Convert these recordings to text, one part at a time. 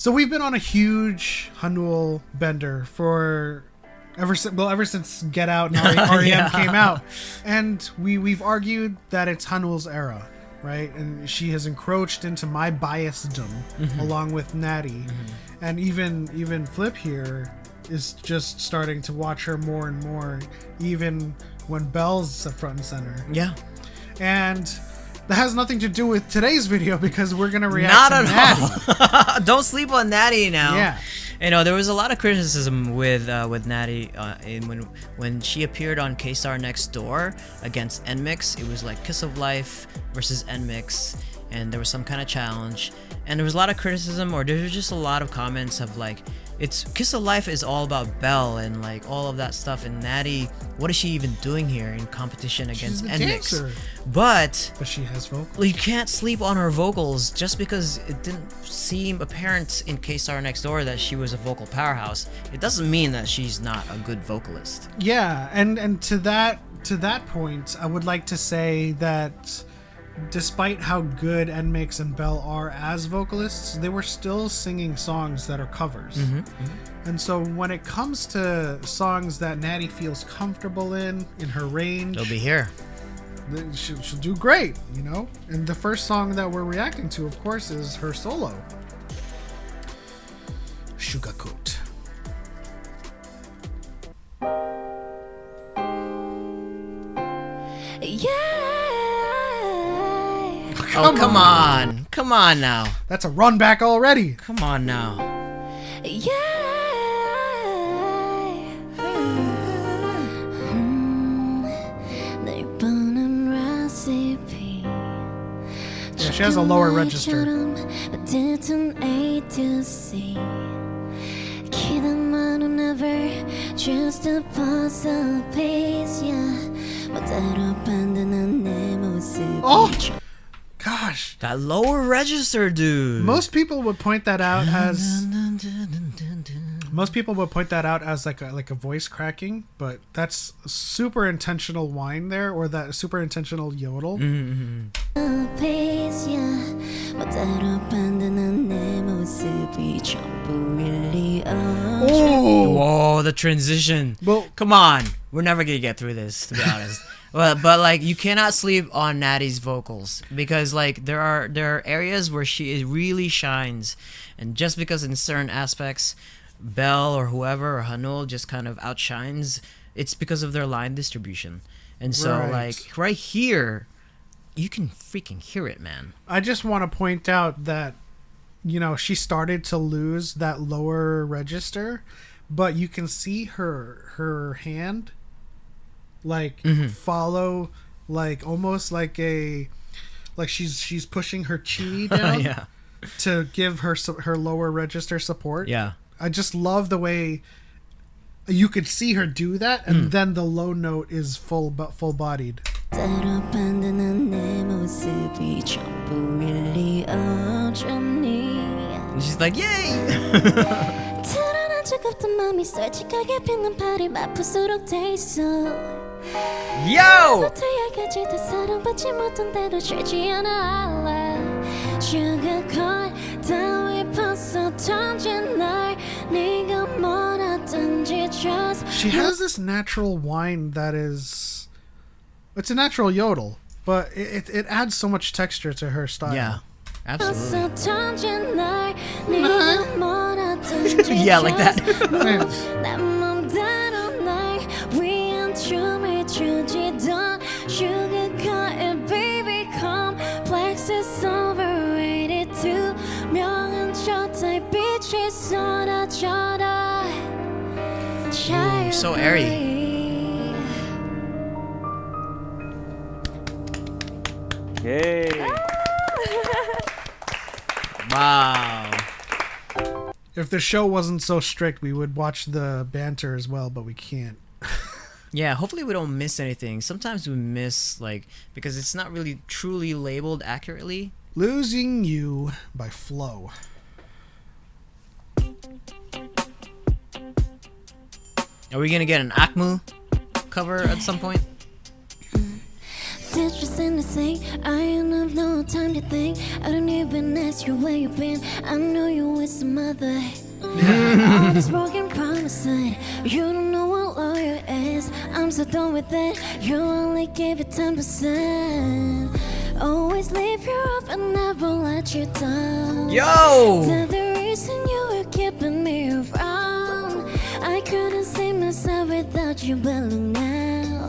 So we've been on a huge Hanul bender for ever since Get Out and REM came out, and we've argued that it's Hanul's era, right? And she has encroached into my biasdom along with Natty, and even Flip here is just starting to watch her more and more, even when Belle's front and center. Yeah, and that has nothing to do with today's video because we're gonna react to Natty. All. Don't sleep on Natty now. Yeah. You know, there was a lot of criticism with Natty when she appeared on K-Star Next Door against NMIX. It was like Kiss of Life versus NMIX, and there was some kind of challenge, and there was a lot of criticism, or there was just a lot of comments of like, it's Kiss of Life is all about Belle and like all of that stuff, and Natty, what is she even doing here in competition against NMIX? But she has vocals. You can't sleep on her vocals just because it didn't seem apparent in K-Star Next Door that she was a vocal powerhouse. It doesn't mean that she's not a good vocalist. Yeah, and to that point, I would like to say that despite how good NMIX and Belle are as vocalists, they were still singing songs that are covers. And so when it comes to songs that Natty feels comfortable in her range, they'll be here. She'll do great, you know? And the first song that we're reacting to, of course, is her solo, Sugarcoat. Oh, come on. Come on now. That's a run back already. Come on now. Yeah, she has a lower register. Oh! Gosh, that lower register, dude. Most people would point that out as like a voice cracking, but that's super intentional whine there, or that super intentional yodel. Oh, whoa, the transition. Well, come on, we're never gonna get through this, to be honest. But like, you cannot sleep on Natty's vocals, because like there are areas where she really shines, and just because in certain aspects Belle or whoever or Hanul just kind of outshines, it's because of their line distribution. And so like right here, you can freaking hear it, man. I just want to point out that, you know, she started to lose that lower register, but you can see her hand like follow, like almost like she's pushing her chi down to give her lower register support. Yeah, I just love the way you could see her do that, and then the low note is full bodied. And she's like, yay. Yo! She has this natural whine that is, it's a natural yodel, but it adds so much texture to her style. Yeah, absolutely. Yeah, like that. Ooh, so airy. Yay. Wow. If the show wasn't so strict, we would watch the banter as well, but we can't. Yeah, hopefully we don't miss anything. Sometimes we miss, like, because it's not really truly labeled accurately. Losing You by Flow. Are we gonna get an Akmu cover at some point? Citrus in wanna sing. I don't have no time to think. I don't even ask you where you've been. I know you with some other. All this broken promises. You don't know what lawyer is. I'm so done with it. You only give it 10%. Always leave you up and never let you down. Yo! To the reason you were keeping me around. I couldn't see myself without you, but look now.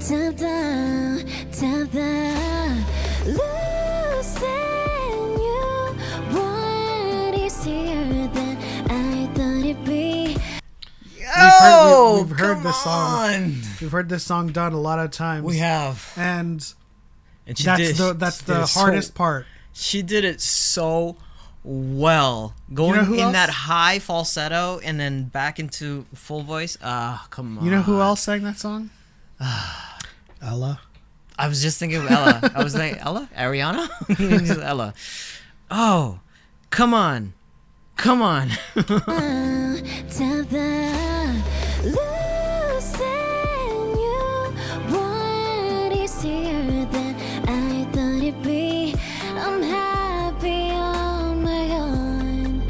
Tap down, tap down. Losing you. What is here that I thought it'd be? We've heard this song. We've heard this song done a lot of times. We have. And she that's the hardest part. She did it so well. Going in that high falsetto and then back into full voice. Come on. You know who else sang that song? Ella. I was just thinking of Ella. I was like, Ella? Ariana? Ella. Oh, come on. Come on. I'm happy on my own.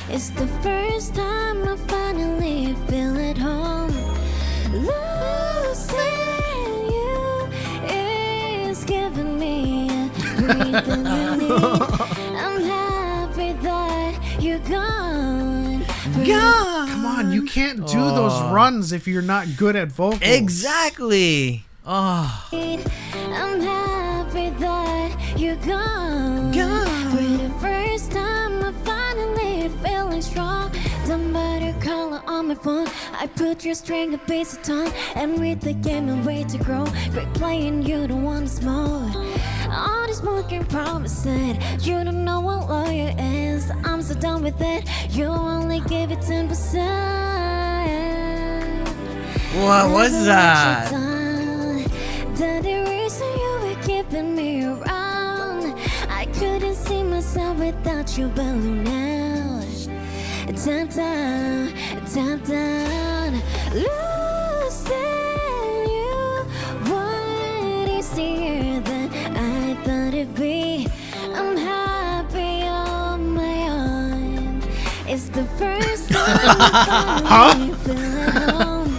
It's the first time I finally feel at home. Losing you is giving me everything I need. I'm happy that you're gone. Come on, you can't do those runs if you're not good at vocals. Exactly. Oh. I'm happy that you're gone. For the first time, I'm finally feeling strong. Don't matter color on my phone. I put your string of basic on and read the game and wait to grow. Quit playing, you don't want to smoke. All this smoking promises. You don't know what lawyer is. I'm so done with it. You only give it 10%. What was that? The reason you were keeping me around. I couldn't see myself without you, but now. Tap down, tap down. Losing you. What is here that I thought it'd be? I'm happy on my own. It's the first time I feel at home.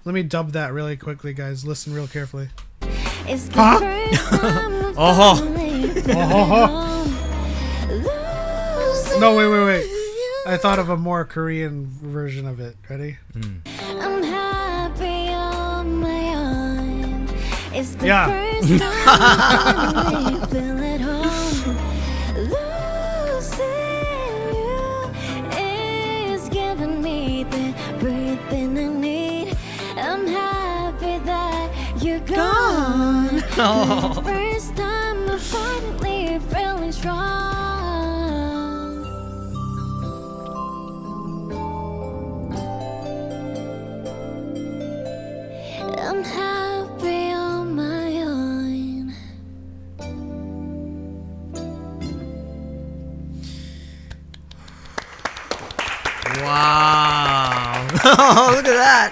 Let me dub that really quickly, guys. Listen real carefully. It's the first time No, wait. I thought of a more Korean version of it. Ready? I'm happy on my own. It's the Yeah. first time I feel at home. Losing you is giving me the everything I need. I'm happy that you're gone. Oh. For the first time, I'm finally feeling strong. I'm happy on my own. Wow. Look at that.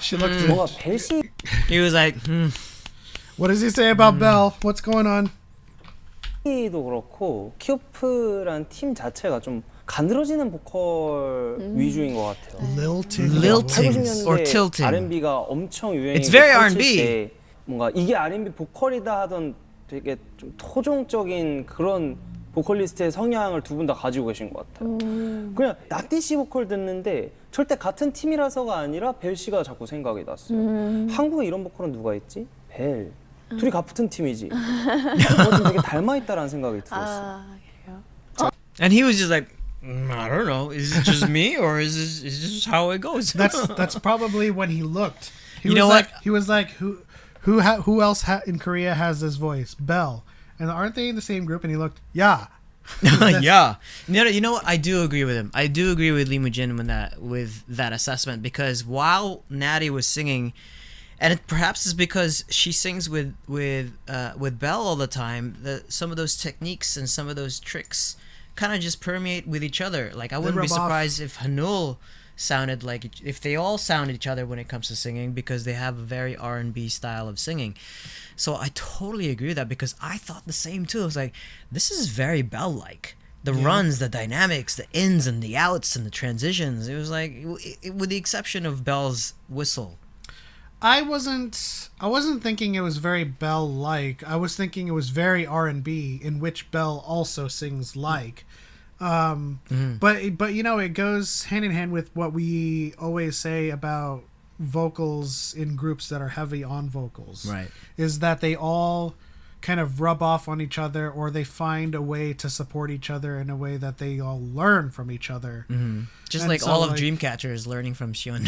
She looked. 뭔가 벨시 He was like, What does he say about Belle? What's going on? 도 그렇고 키오프란 팀 자체가 좀 가늘어지는 보컬 위주인 것 같아요. Lilting. Lilting. or 80년대 tilting. R&B가 엄청 유행했을 It's very 때 R&B. 뭔가 이게 R&B 보컬이다 하던 되게 좀 토종적인 그런 보컬리스트의 성향을 두 분 다 가지고 계신 것 같아요. 그냥 나띠 씨 보컬 듣는데 절대 같은 팀이라서가 아니라 벨 씨가 자꾸 생각이 났어요. 한국에 이런 보컬은 누가 있지? 벨. 둘이 같은 팀이지. 좀 되게 닮아 있다라는 생각이 들었어요. and he was just like, I don't know. Is it just me or is this how it goes? That's probably when he looked. You know what? He was like, who else in Korea has this voice? Belle. And aren't they in the same group? And he looked, yeah. Yeah. You know what? I do agree with him. I do agree with Leemujin with that assessment, because while Natty was singing, and it perhaps is because she sings with Belle all the time, some of those techniques and some of those tricks kind of just permeate with each other. Like I wouldn't be surprised if Hanul sounded like if they all sound each other when it comes to singing, because they have a very R&B style of singing. So I totally agree with that, because I thought the same too. I was like, this is very Bell-like. The runs, the dynamics, the ins and the outs and the transitions. It was like, with the exception of Bell's whistle. I wasn't thinking it was very Bell-like. I was thinking it was very R&B, in which Bell also sings like. But you know, it goes hand in hand with what we always say about vocals in groups that are heavy on vocals. Right. Is that they all kind of rub off on each other, or they find a way to support each other in a way that they all learn from each other. Just And like so, all of like, Dreamcatcher is learning from Xion.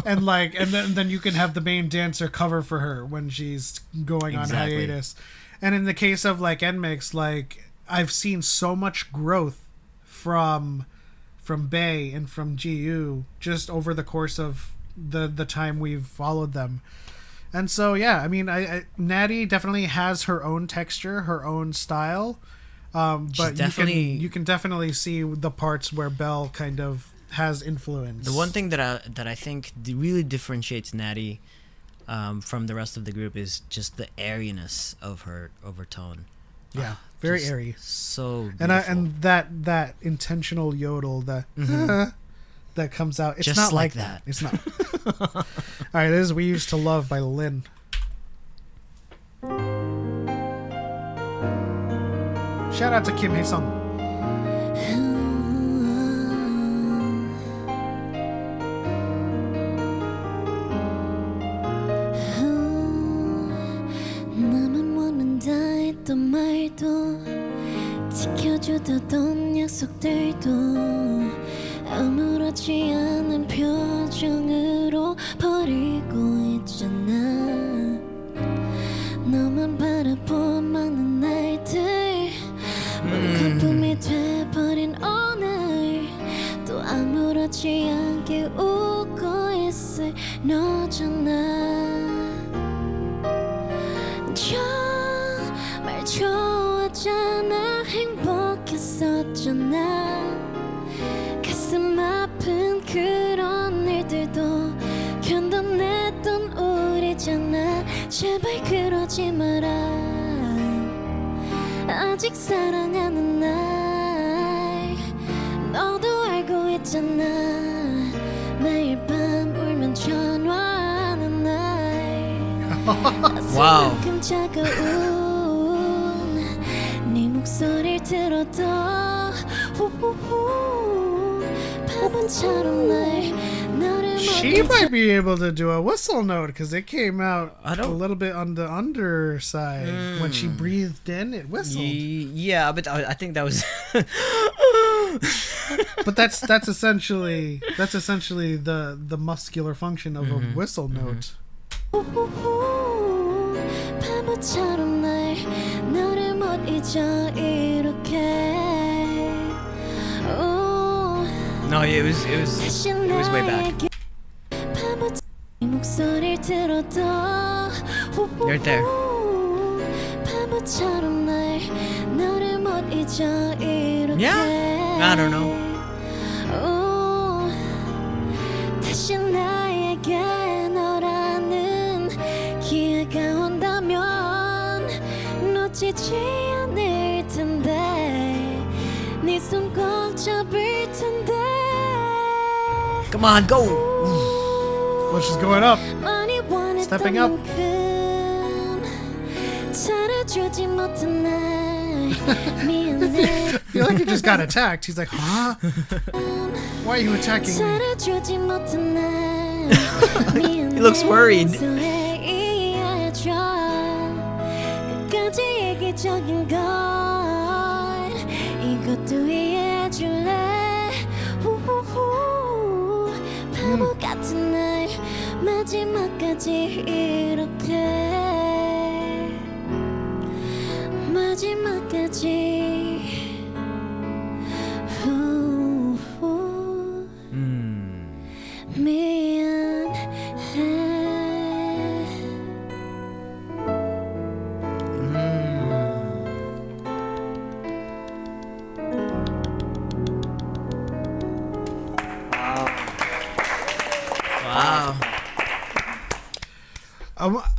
and then you can have the main dancer cover for her when she's going on hiatus. And in the case of like NMIX, like I've seen so much growth from Bae and from GU just over the course of the time we've followed them. And so, yeah, I mean, Natty definitely has her own texture, her own style. But you can definitely see the parts where Bell kind of has influence. The one thing that I think really differentiates Natty from the rest of the group is just the airiness of her tone. Yeah, very just airy. So beautiful. And that intentional yodel that comes out. It's just not like that. that. It's not. All right, this is "We Used to Love" by Lin. Shout out to Kim Hae-sung. 나만 원한다 했던 말도 지켜주던 약속들도 아무렇지 않은 표정으로 버리고 있잖아. 너만 바라본 많은 날들 거품이 돼버린 오늘 또 아무렇지 않게 웃고 있을 너잖아. 정말 좋았잖아. 행복했었잖아. 가슴 아픈 그런 일들도 견뎌냈던 우리잖아. 제발 그러지 마라. 아직 사랑하는 날 너도 알고 있잖아. 매일 밤 울면 전화하는 날 가슴만큼 차가운 네 목소리를 들어도 바본처럼 날 She might be able to do a whistle note because it came out a little bit on the underside. When she breathed in, it whistled. Yeah, but I think that was. But that's essentially the muscular function of a whistle note. 바보처럼 날 너를 못 잊어 이렇게. No, it was way back. Right there. Yeah? I don't know. 다시 나에게 너라는 기회가 온다면 놓치지 않을 텐데 네 손 꼭 잡을 텐데. Come on, go! Well, she's going up. Stepping up. I feel like he just got attacked. He's like, huh? Why are you attacking me? He looks worried. 바보 같은 날 마지막까지 이렇게 마지막까지 아,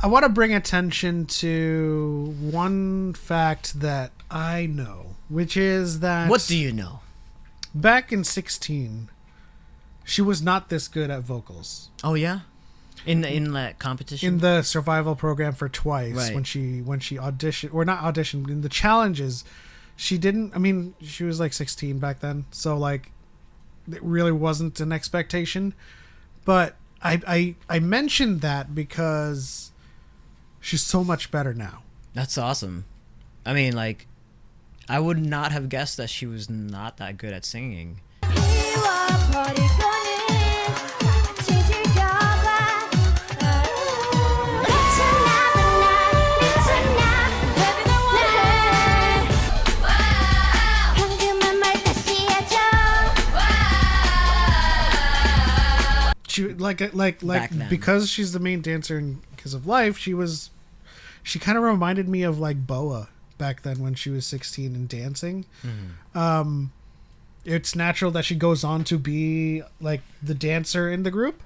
want to bring attention to one fact that I know, which is that... What do you know? Back in 16, she was not this good at vocals. Oh yeah, in that competition, in the survival program for Twice, right. when she auditioned, or not auditioned, in the challenges, she didn't. I mean, she was like 16 back then, so like it really wasn't an expectation. But I mentioned that because she's so much better now. That's awesome. I mean, like, I would not have guessed that she was not that good at singing. She like because she's the main dancer in Kiss of Life, she kind of reminded me of like Boa back then when she was 16 and dancing. It's natural that she goes on to be like the dancer in the group,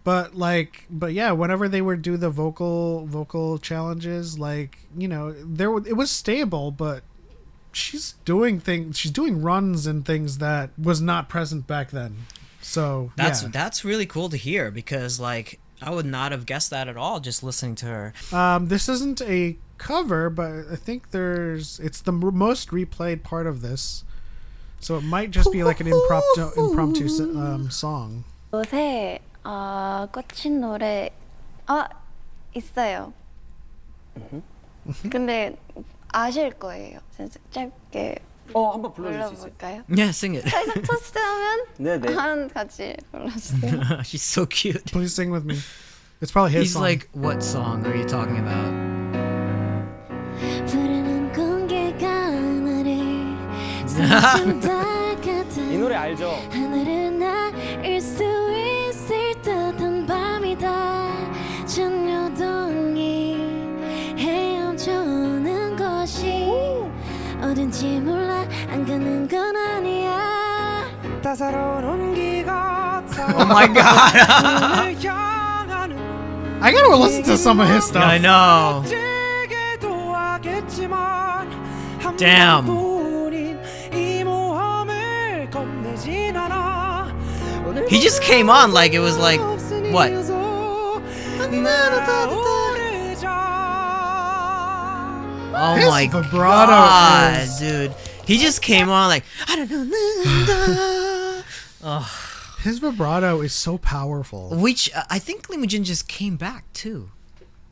but yeah, whenever they would do the vocal challenges, like, you know, it was stable, but she's doing runs and things that was not present back then. So that's really cool to hear, because like I would not have guessed that at all just listening to her. This isn't a cover, but I think it's the most replayed part of this, so it might just be like an impromptu song. 요새 꽂힌 노래 있어요. 근데 아실 거예요. 짧게 한번 불러줄 수 있어요? 불러볼까요? Yeah, sing it. 살짝 토스트하면 네네. 같이 불러주세요. She's so cute. Please sing with me. It's probably his He's song. like, what song are you talking about? 이 노래 알죠? 하늘은 나일 수 있을 듯한 밤이다. 전요동이 헤엄쳐오는 곳이 어딘지 몰라 안 가는 건 아니야. 따사로운 온기가 Oh my god. I gotta listen to some of his stuff. I know. Damn. He just came on like it was like, what? Oh His my vibrato god, is- dude. He just came on like, I don't know. Oh. His vibrato is so powerful. Which I think Leemujin just came back too.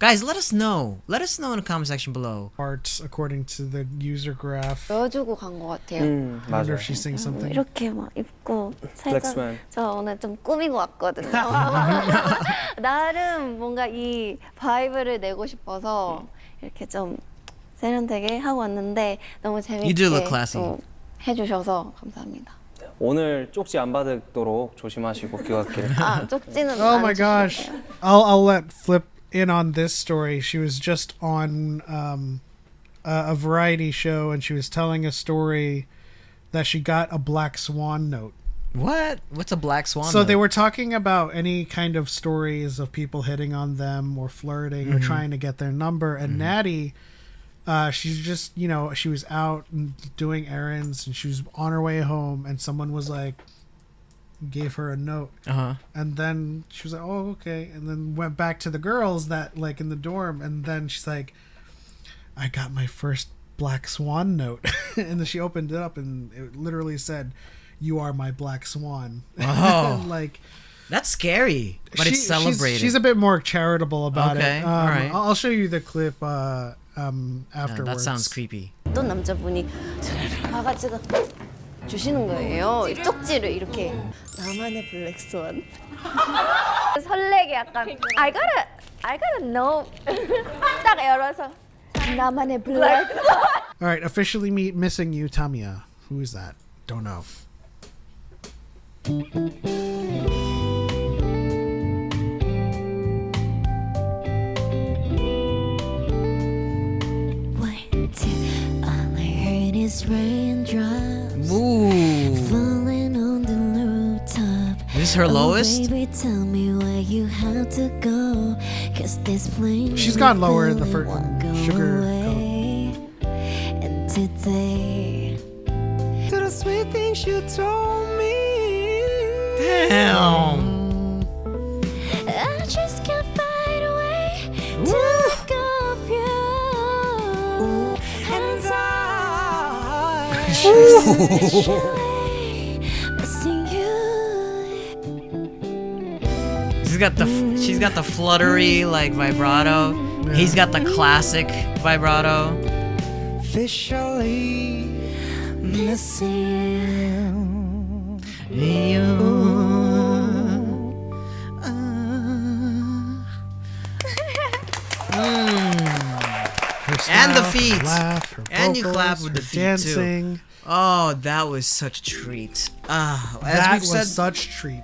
Guys, let us know. Let us know in the comment section below. Parts according to the user graph. 보여주고 간 것 같아요. I wonder 맞아요. if she sings something. 이렇게 막 입고 Black 살짝 Swan. 저 오늘 좀 꾸미고 왔거든요. 나름 뭔가 이 바이브를 내고 싶어서 이렇게 좀 세련되게 하고 왔는데 너무 You do look 재밌게 classy. 또 해주셔서 감사합니다. 오늘 쪽지 안 받도록 조심하시고 귀갓길. 쪽지는 Oh 안 my gosh. 주실게요. I'll let Flip in on this story. She was just on a variety show, and she was telling a story that she got a Black Swan note. What? What's a Black Swan? So they note? were talking about any kind of stories of people hitting on them or flirting or trying to get their number. And Natty, she's just, you know, she was out and doing errands, and she was on her way home, and someone was like, gave her a note. And then she was like, oh, okay. And then went back to the girls that, like, in the dorm. And then she's like, I got my first Black Swan note. And then she opened it up, and it literally said, you are my Black Swan. Oh. Like, That's scary, but it's celebrated. She's a bit more charitable about it. Okay, all right. I'll show you the clip afterwards. That sounds creepy. 어떤 남자분이 와가지고 주시는 거예요. 이 쪽지를 이렇게 나만의 블랙스완. 설레게 약간 I gotta know. 딱 열어서 나만의 블랙스완. All right, officially missing you, Tamiya. Who is that? Don't know. All I heard is raindrops Ooh. falling on the rooftop. This is her lowest? Oh, baby, tell me where you have to go. 'cause this plane She's gone lower in the first won't go Sugarcoat. away. And today, to the sweet things you told me, Damn. I just can't find a way to let go of you. And missing you. She's got the fluttery like vibrato. He's got the classic vibrato. Officially Missing And the Her feet. laugh, her And you vocals, clap with the her feet, too. dancing. Oh, that was such a treat. That was such treat.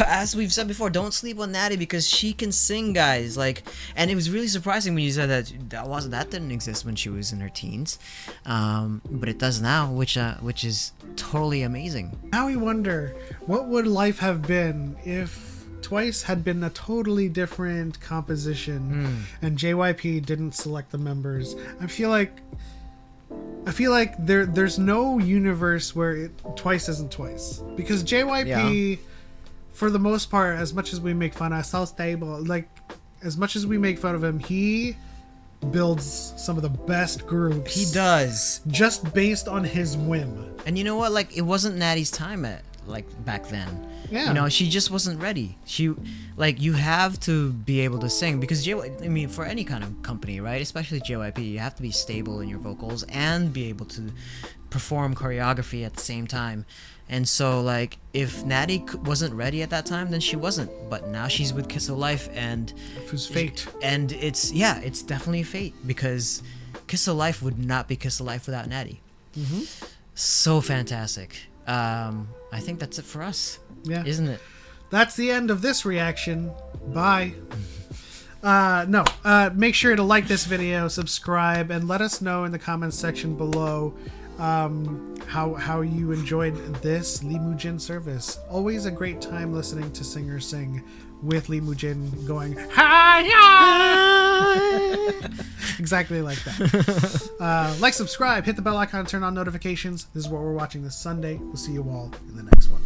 As we've said before, don't sleep on Natty because she can sing, guys. Like, and it was really surprising when you said that didn't exist when she was in her teens, but it does now, which is totally amazing. Now we wonder, what would life have been if Twice had been a totally different composition and JYP didn't select the members? I feel like there's no universe where Twice isn't Twice, because JYP, for the most part, as much as we make fun of so stable, like as much as we make fun of him, he builds some of the best groups. He does, just based on his whim. and you know what? Like, it wasn't Natty's time back then. Yeah. You know, she just wasn't ready. You have to be able to sing, because for any kind of company, right? Especially JYP, you have to be stable in your vocals and be able to perform choreography at the same time. And so, like, if Natty wasn't ready at that time, then she wasn't. But now she's with Kiss of Life, and It was fate. And it's definitely fate, because Kiss of Life would not be Kiss of Life without Natty. So fantastic. I think that's it for us. Yeah. Isn't it? That's the end of this reaction. Bye. Make sure to like this video, subscribe, and let us know in the comments section below how you enjoyed this Leemujin Service. Always a great time listening to singers sing with Leemujin going hi. Exactly like that. Like, subscribe, hit the bell icon, turn on notifications. This is what we're watching this Sunday. We'll see you all in the next one.